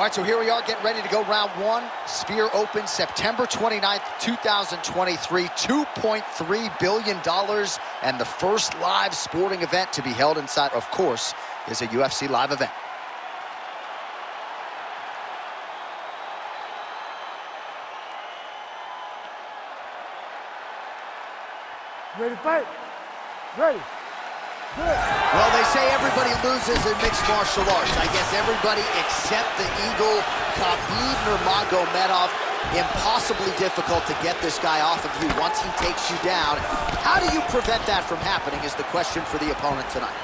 All right, so here we are getting ready to go round one. Sphere Open, September 29th, 2023. $2.3 billion, and the first live sporting event to be held inside, of course, is a UFC live event. Ready to fight? Ready. Good. Well, they say everybody loses in mixed martial arts. I guess everybody except the Eagle, Khabib Nurmagomedov. Impossibly difficult to get this guy off of you once he takes you down. How do you prevent that from happening is the question for the opponent tonight.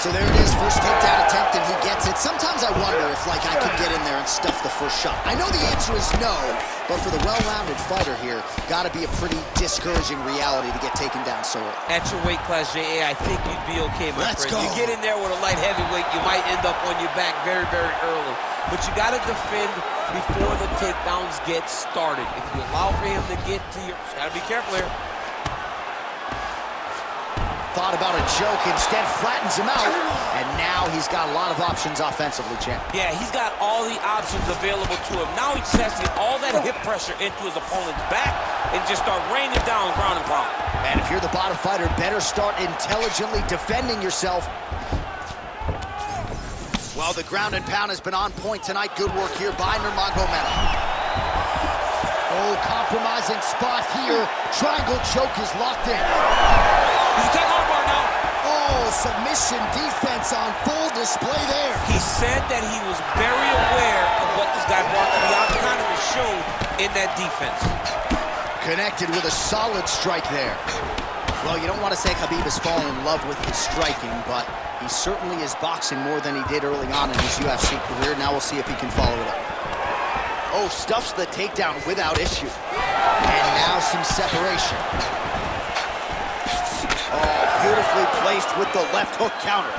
So there it is, first takedown attempt, and he gets it. Sometimes I wonder if, I could get in there and stuff the first shot. I know the answer is no, but for the well-rounded fighter here, gotta be a pretty discouraging reality to get taken down so early. At your weight class, J.A., I think you'd be okay, my friend. You get in there with a light heavyweight, you might end up on your back very, very early. But you gotta defend before the takedowns get started. If you allow for him to get to your... Gotta be careful here. Thought about a joke, instead flattens him out, and now he's got a lot of options offensively, champ. Yeah, he's got all the options available to him. Now he just has to get all that hip pressure into his opponent's back and just start raining down ground and pound. And if you're the bottom fighter, better start intelligently defending yourself. Well, the ground and pound has been on point tonight. Good work here by Nurmagomedov. Oh, compromising spot here. Triangle choke is locked in. He's taking armbar now. Oh, submission defense on full display there. He said that he was very aware of what this guy brought to the octagon and showed in that defense. Connected with a solid strike there. Well, you don't want to say Khabib has fallen in love with his striking, but he certainly is boxing more than he did early on in his UFC career. Now we'll see if he can follow it up. Oh, stuffs the takedown without issue. And now some separation. Oh, beautifully placed with the left hook counter.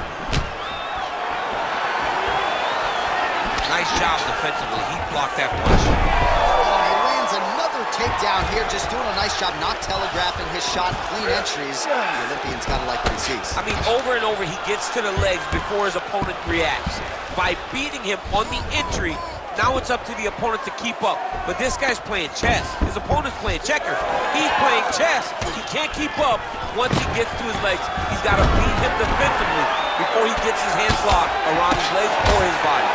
Nice job defensively. He blocked that punch. Oh, he lands another takedown here, just doing a nice job not telegraphing his shot. Clean entries. The Olympian's got to like what he sees. I mean, over and over, he gets to the legs before his opponent reacts. By beating him on the entry, now it's up to the opponent to keep up. But this guy's playing chess. His opponent's playing checkers. He's playing chess. He can't keep up once he gets to his legs. He's got to beat him defensively before he gets his hands locked around his legs or his body.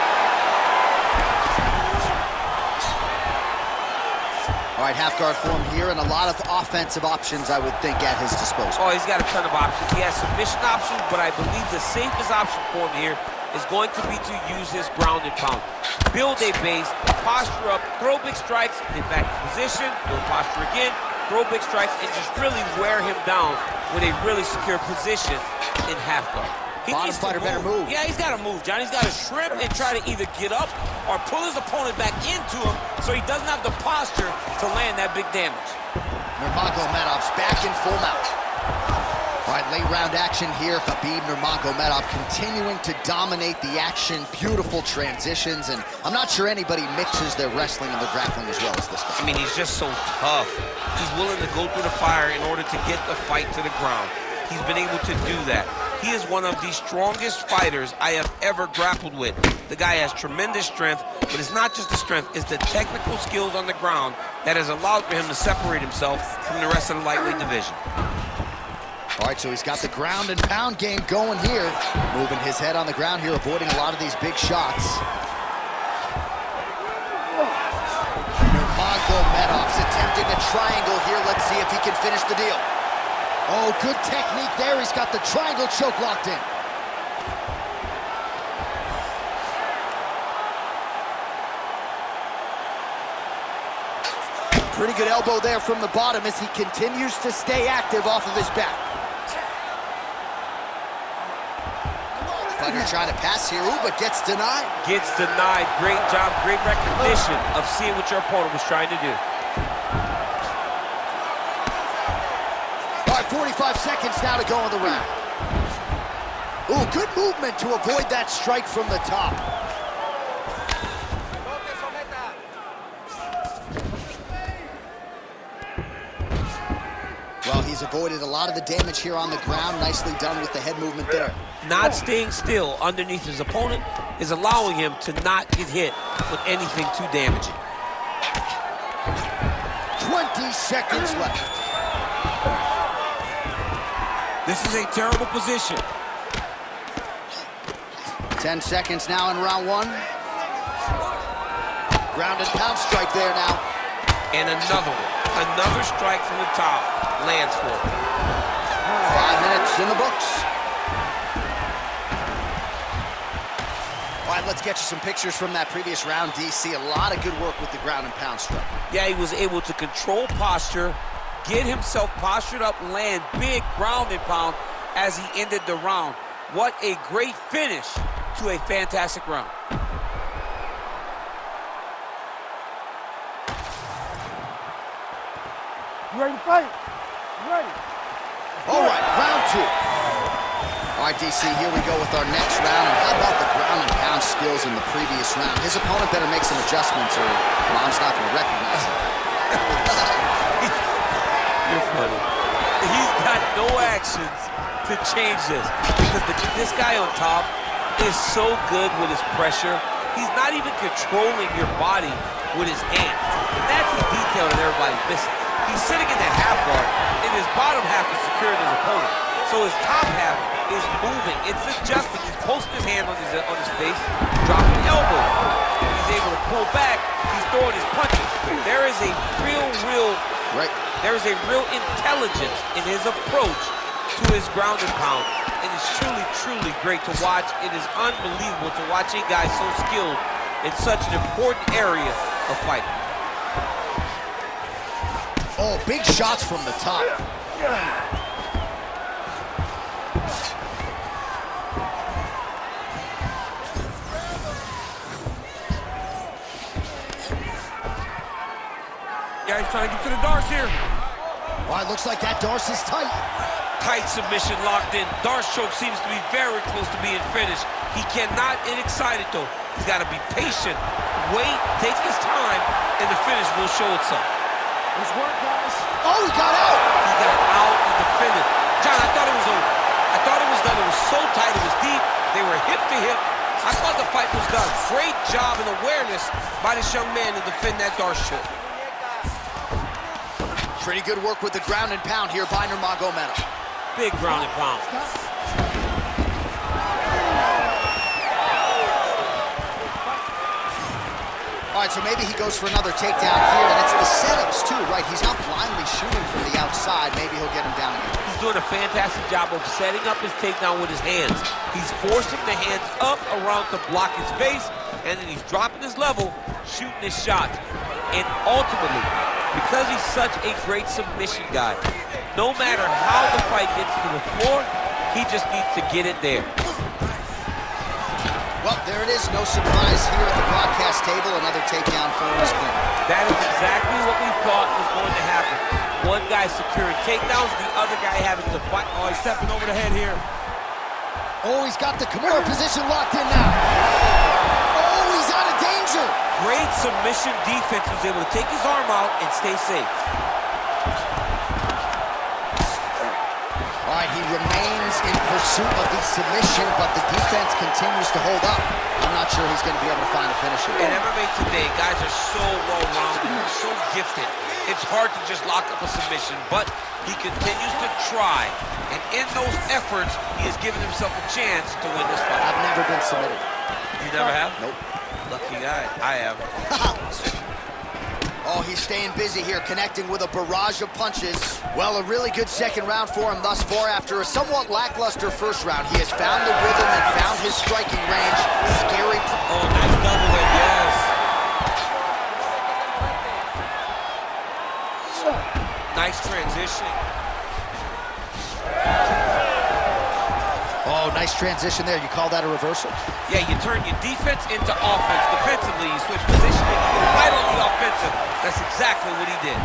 All right, half guard form here, and a lot of offensive options, I would think, at his disposal. Oh, he's got a ton of options. He has submission options, but I believe the safest option for him here is going to be to use his ground and pound. Build a base, posture up, throw big strikes, get back in position, build posture again, throw big strikes, and just really wear him down with a really secure position in half guard. He Bottom fighter better move. Yeah, he's got to move, John. He's got to shrimp and try to either get up or pull his opponent back into him so he doesn't have the posture to land that big damage. Nurmagomedov's back in full mount. All right, late round action here. Khabib Nurmagomedov continuing to dominate the action. Beautiful transitions, and I'm not sure anybody mixes their wrestling and their grappling as well as this guy. I mean, he's just so tough. He's willing to go through the fire in order to get the fight to the ground. He's been able to do that. He is one of the strongest fighters I have ever grappled with. The guy has tremendous strength, but it's not just the strength, it's the technical skills on the ground that has allowed for him to separate himself from the rest of the lightweight division. All right, so he's got the ground and pound game going here. Moving his head on the ground here, avoiding a lot of these big shots. Nurmagomedov's attempting a triangle here. Let's see if he can finish the deal. Oh, good technique there. He's got the triangle choke locked in. Pretty good elbow there from the bottom as he continues to stay active off of his back. Fighter trying to pass here, ooh, but gets denied. Gets denied. Great job, great recognition of seeing what your opponent was trying to do. All right, 45 seconds now to go in the round. Ooh, good movement to avoid that strike from the top. Well, he's a avoided a lot of the damage here on the ground. Nicely done with the head movement there. Not staying still underneath his opponent is allowing him to not get hit with anything too damaging. 20 seconds left. This is a terrible position. 10 seconds now in round one. Ground and pound strike there now. And another one. Another strike from the top. Lands for it. 5 minutes in the books. All right, let's get you some pictures from that previous round, DC. A lot of good work with the ground and pound strike. Yeah, he was able to control posture, get himself postured up, land big ground and pound as he ended the round. What a great finish to a fantastic round. You ready to fight? You ready? All right, round two. All right, DC, here we go with our next round. And how about the ground and pound skills in the previous round? His opponent better make some adjustments or Mom's not going to recognize him. You're funny. He's got no actions to change this because this guy on top is so good with his pressure. He's not even controlling your body with his hands. And that's the detail that everybody's missing. He's sitting in that half guard, and his bottom half is securing his opponent. So his top half is moving. It's adjusting. He's posting his hand on his face, dropping the elbow. He's able to pull back. He's throwing his punches. There is a there is a real intelligence in his approach to his ground and pound. It is truly, truly great to watch. It is unbelievable to watch a guy so skilled in such an important area of fighting. Oh, big shots from the top. Yeah, he's trying to get to the Darce here. All right, looks like that Darce is tight. Tight submission locked in. Darce choke seems to be very close to being finished. He cannot get excited though. He's got to be patient, wait, take his time, and the finish will show itself. Let's work, guys. Oh, he got out. He got out of the finish. John, I thought it was over. I thought it was done. It was so tight. It was deep. They were hip to hip. I thought the fight was done. Great job and awareness by this young man to defend that Darce choke. Pretty good work with the ground and pound here by Nurmagomedov. Big ground and pound. All right, so maybe he goes for another takedown here, and it's the setups too, right? He's not blindly shooting from the outside. Maybe he'll get him down again. He's doing a fantastic job of setting up his takedown with his hands. He's forcing the hands up around to block his face, and then he's dropping his level, shooting his shots. And ultimately, because he's such a great submission guy, no matter how the fight gets to the floor, he just needs to get it there. Well, there it is. No surprise here at the broadcast table. Another takedown for his corner. That is exactly what we thought was going to happen. One guy securing takedowns, the other guy having to fight. Oh, he's stepping over the head here. Oh, he's got the Kimura position locked in now. Oh, he's out of danger. Great submission defense. Was able to take his arm out and stay safe. All right, he remains in pursuit of the submission, but the defense continues to hold up. I'm not sure he's going to be able to find a finisher. In MMA today, guys are so well-rounded, so gifted. It's hard to just lock up a submission, but he continues to try. And in those efforts, he has given himself a chance to win this fight. I've never been submitted. You never have? Nope. Lucky guy. I have. Oh, he's staying busy here, connecting with a barrage of punches. Well, a really good second round for him thus far. After a somewhat lackluster first round, he has found the rhythm and found his striking range. Scary. Oh, nice double hit, yes. Nice transitioning. Oh, nice transition there. You call that a reversal? Yeah, you turn your defense into offense. Defensively, you switch positioning right on the offensive. That's exactly what he did.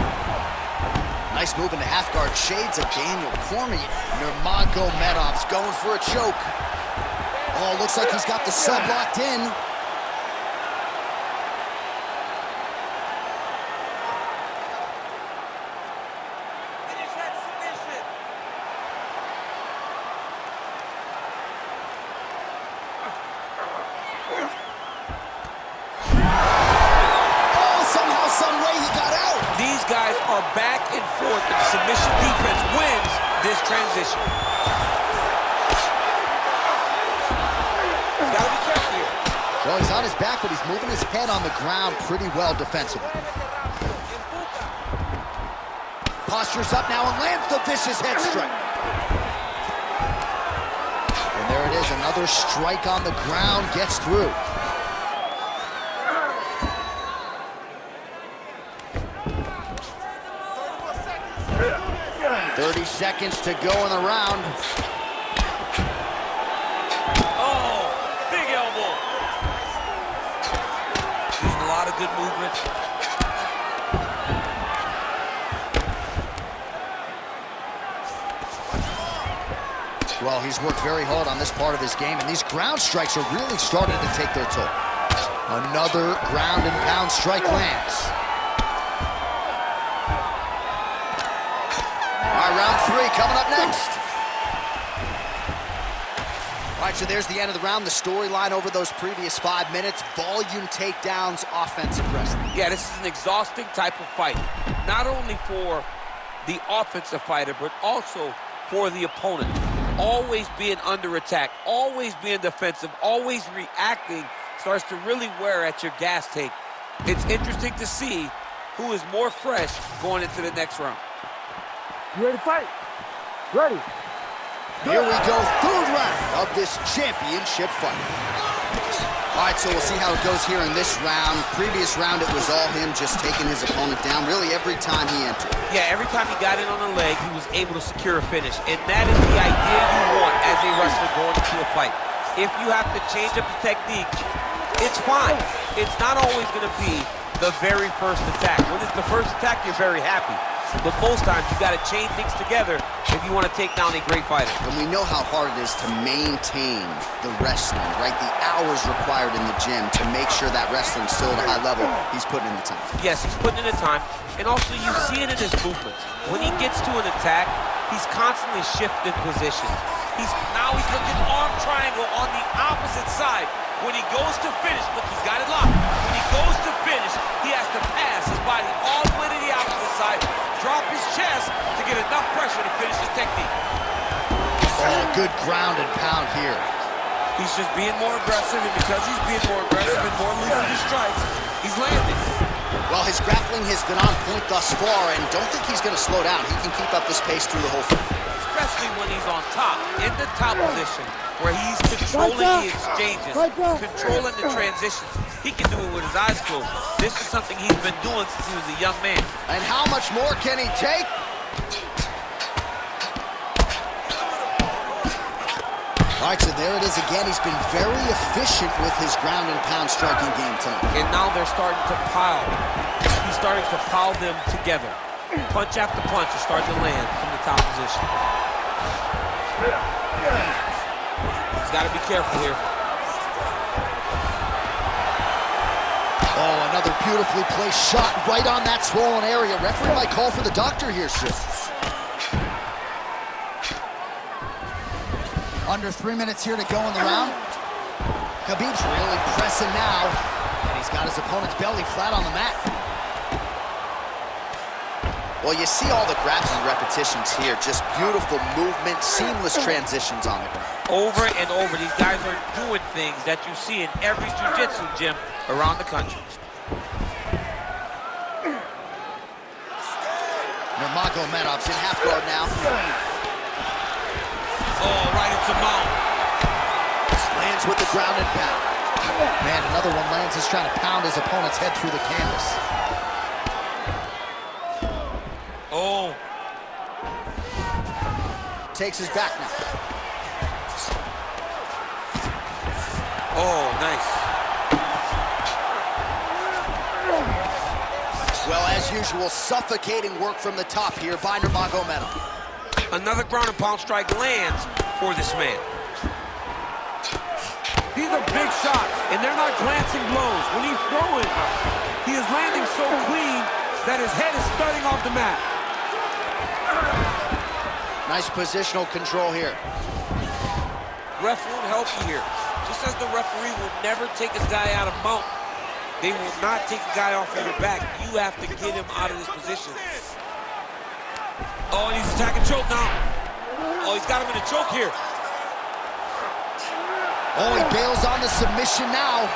Nice move into half guard. Shades of Daniel Cormier. Nurmagomedov's going for a choke. Oh, looks like he's got the sub locked in. submission defense wins this transition. He's got to be careful here. Well, he's on his back, but he's moving his head on the ground pretty well defensively. Postures up now and lands the vicious head strike. And there it is, another strike on the ground, gets through. "30 seconds to go in the round." Oh, big elbow. Using a lot of good movement. Well, he's worked very hard on this part of his game, and these ground strikes are really starting to take their toll. Another ground and pound strike lands. All right, round 3 coming up next. All right, so there's the end of the round. The storyline over those previous 5 minutes: volume takedowns, offensive wrestling. Yeah, this is an exhausting type of fight. Not only for the offensive fighter, but also for the opponent. Always being under attack, always being defensive, always reacting starts to really wear at your gas tank. It's interesting to see who is more fresh going into the next round. You ready to fight? Ready. Here we go, 3rd round of this championship fight. All right, so we'll see how it goes here in this round. Previous round, it was all him just taking his opponent down really every time he entered. Yeah, every time he got in on the leg, he was able to secure a finish. And that is the idea you want as a wrestler going into a fight. If you have to change up the technique, it's fine. It's not always going to be the very first attack. When it's the first attack, you're very happy. But most times, you got to chain things together if you want to take down a great fighter. And we know how hard it is to maintain the wrestling, right? The hours required in the gym to make sure that wrestling's still at a high level. He's putting in the time. Yes, he's putting in the time. And also, you see it in his movements. When he gets to an attack, he's constantly shifting positions. Now he's looking arm triangle on the opposite side. When he goes to finish, look, he's got it locked. When he goes to finish, he has to pass his body all the way to the opposite side, drop his chest to get enough pressure to finish his technique. Oh, good ground and pound here. He's just being more aggressive, and because he's being more aggressive and more lethal his strikes, he's landing. Well, his grappling has been on point thus far, and don't think he's going to slow down. He can keep up this pace through the whole fight. Especially when he's on top, in the top position, where he's controlling the exchanges, controlling the transitions. He can do it with his eyes closed. This is something he's been doing since he was a young man. And how much more can he take? All right, so there it is again. He's been very efficient with his ground and pound striking game tonight. And now they're starting to pile. He's starting to pile them together. Punch after punch is starting to land from the top position. He's got to be careful here. Oh, another beautifully placed shot right on that swollen area. Referee might call for the doctor here soon. Under 3 minutes here to go in the round. Khabib's really pressing now, and he's got his opponent's belly flat on the mat. Well, you see all the grappling repetitions here. Just beautiful movement, seamless transitions on the ground. Over and over, these guys are doing things that you see in every jiu-jitsu gym around the country. Nurmagomedov's in half guard now. Oh, right into mount. Lands with the ground and pound. Man, another one lands. He's trying to pound his opponent's head through the canvas. Oh. Takes his back now. Oh, nice. Well, as usual, suffocating work from the top here by Nurmagomedov. Another ground and pound strike lands for this man. These are big shots, and they're not glancing blows. When he's throwing, he is landing so clean that his head is thudding off the mat. Nice positional control here. Ref won't help you here. Just as the referee will never take his guy out of mount, they will not take a guy off of your back. You have to get him out of this position. Oh, and he's attacking choke now. Oh, he's got him in a choke here. Oh, he bails on the submission now.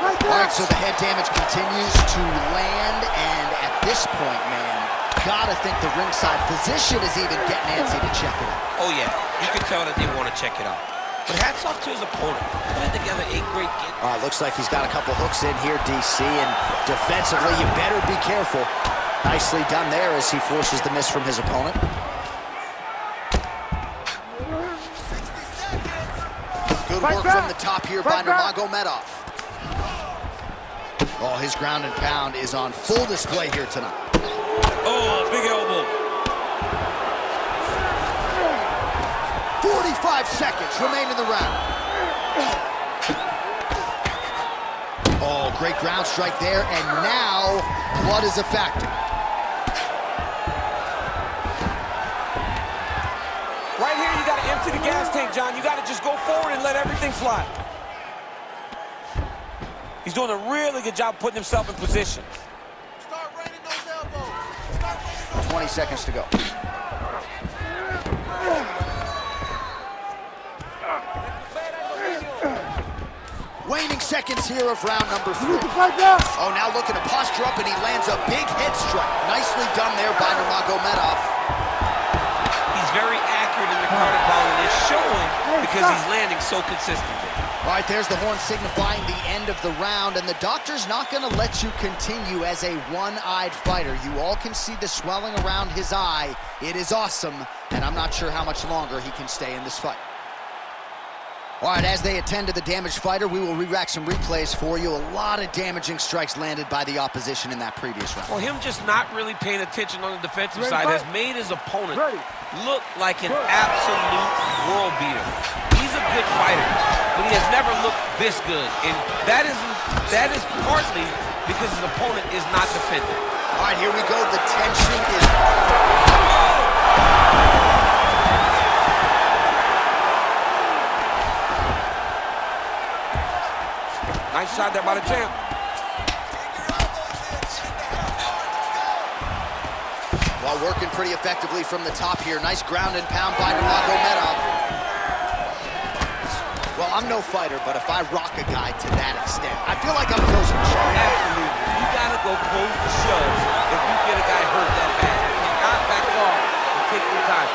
All right, so the head damage continues to land, and at this point, man, gotta think the ringside physician is even getting antsy to check it out. Oh, yeah. You can tell that they want to check it out. But hats off to his opponent. Putting together a great game. All right, looks like he's got a couple hooks in here, DC, and defensively, you better be careful. Nicely done there as he forces the miss from his opponent. Good work from the top here by Nurmagomedov. Oh, his ground and pound is on full display here tonight. Oh, big elbow. 45 seconds remain in the round. Oh, great ground strike there, and now blood is a factor. Right here, you got to empty the gas tank, John. You got to just go forward and let everything fly. He's doing a really good job putting himself in position. Start raining those elbows. 20 seconds to go. Waning seconds here of round number 3. Oh, now looking to posture up, and he lands a big head strike. Nicely done there by Nurmagomedov. He's very accurate in the carded ball, and it's showing because he's landing so consistently. All right, there's the horn signifying the end of the round, and the doctor's not going to let you continue as a one-eyed fighter. You all can see the swelling around his eye. It is awesome, and I'm not sure how much longer he can stay in this fight. All right, as they attend to the damaged fighter, we will re-rack some replays for you. A lot of damaging strikes landed by the opposition in that previous round. Well, him just not really paying attention on the defensive side has made his opponent look like an absolute world beater. He's a good fighter, but he has never looked this good, and that is partly because his opponent is not defending. All right, here we go. The tension is... Nice shot there by the champ. While working pretty effectively from the top here. Nice ground and pound by Nurmagomedov. Well, I'm no fighter, but if I rock a guy to that extent, I feel like I'm closing the show. Absolutely. You gotta go close the show if you get a guy hurt that bad. You cannot back off and take your time.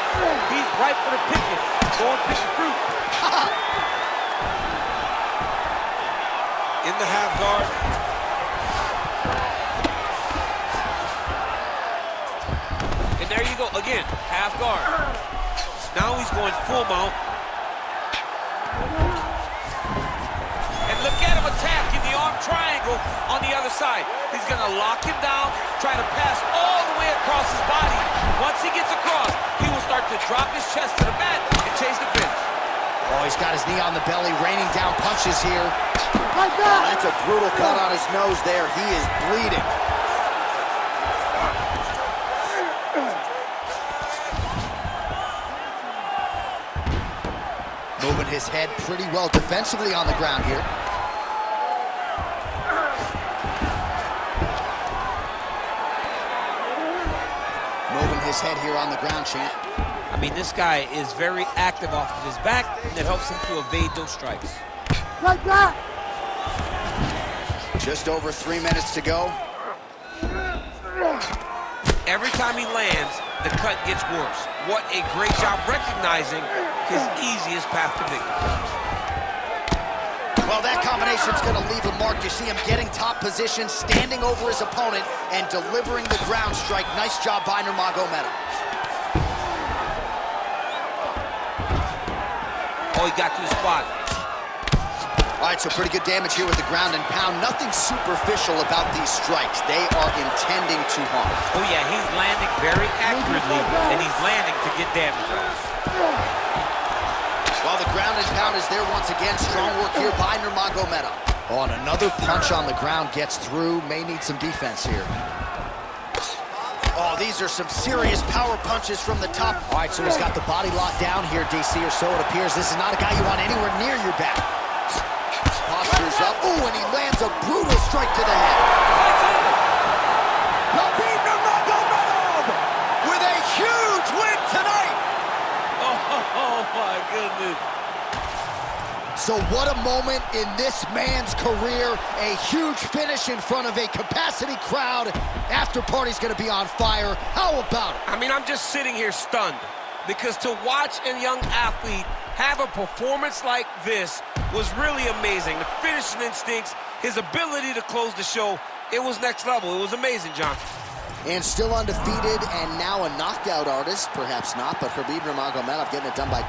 He's right for the picking. Go and pick the fruit. In the half guard. And there you go, again, half guard. Now he's going full mount. And look at him attack in the arm triangle on the other side. He's gonna lock him down, try to pass all the way across his body. Once he gets across, he will start to drop his chest to the mat and chase the finish. Oh, he's got his knee on the belly, raining down punches here. Oh, that's a brutal cut on his nose there. He is bleeding. Moving his head pretty well defensively on the ground here. Moving his head here on the ground, champ. I mean, this guy is very active off of his back, and that helps him to evade those strikes. Like that. Just over 3 minutes to go. Every time he lands, the cut gets worse. What a great job recognizing his easiest path to victory. Well, that combination's going to leave a mark. You see him getting top position, standing over his opponent, and delivering the ground strike. Nice job by Nurmagomedov. Oh, he got to the spot. All right, so pretty good damage here with the ground and pound. Nothing superficial about these strikes. They are intending to harm. Oh, yeah, he's landing very accurately, and he's landing to get damage on. While the ground and pound is there once again, strong work here by Nurmagomedov. Oh, and another punch on the ground gets through. May need some defense here. Oh, these are some serious power punches from the top. All right, so he's got the body locked down here, DC, or so it appears. This is not a guy you want anywhere near your back. Postures up. Ooh, and he lands a brutal strike to the head. Khabib Nurmagomedov So what a moment in this man's career. A huge finish in front of a capacity crowd. After party's gonna be on fire. How about it? I mean, I'm just sitting here stunned, because to watch a young athlete have a performance like this was really amazing. The finishing instincts, his ability to close the show, it was next level. It was amazing, John. And still undefeated, and now a knockout artist. Perhaps not, but Khabib Nurmagomedov getting it done by